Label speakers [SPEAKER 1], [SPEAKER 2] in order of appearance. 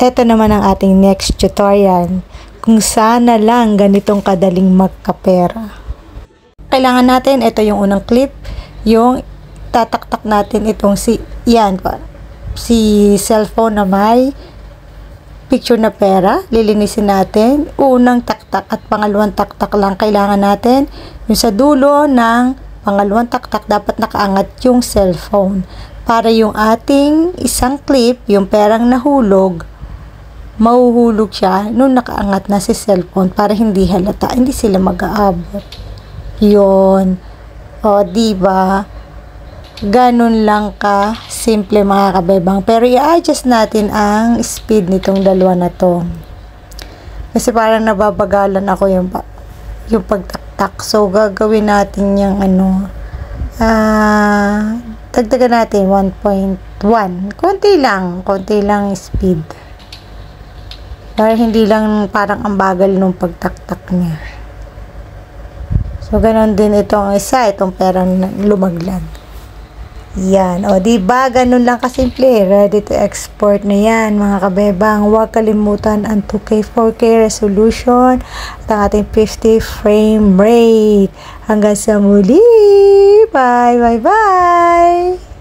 [SPEAKER 1] Ito naman ang ating next tutorial, kung sana lang ganitong kadaling magkapera. Kailangan natin, ito yung unang clip, yung tataktak natin itong si cellphone na may picture na pera. Lilinisin natin, unang taktak at pangalawang taktak lang kailangan natin. Yung sa dulo ng pangalawang taktak dapat nakaangat yung cellphone para yung ating isang clip, yung perang nahulog, mahuhulog siya nung nakaangat na si cellphone para hindi halata, hindi sila mag-aabot. Yun. O, diba? Ganun lang ka simple mga kabebang. Pero i-adjust natin ang speed nitong dalawa na to. Kasi parang nababagalan ako yung pagtaktak. So, gagawin natin yung dagdagan natin 1.1. Konti lang speed. Para hindi lang parang ang bagal nung pagtaktak niya. So, ganun din itong itong perang lumaglag. Yan. O, diba? Ganun lang kasimple. Ready to export na yan, mga kabebang. Huwag kalimutan ang 2K, 4K resolution at ang ating 50 frame rate. Hanggang sa muli. Bye, bye, bye.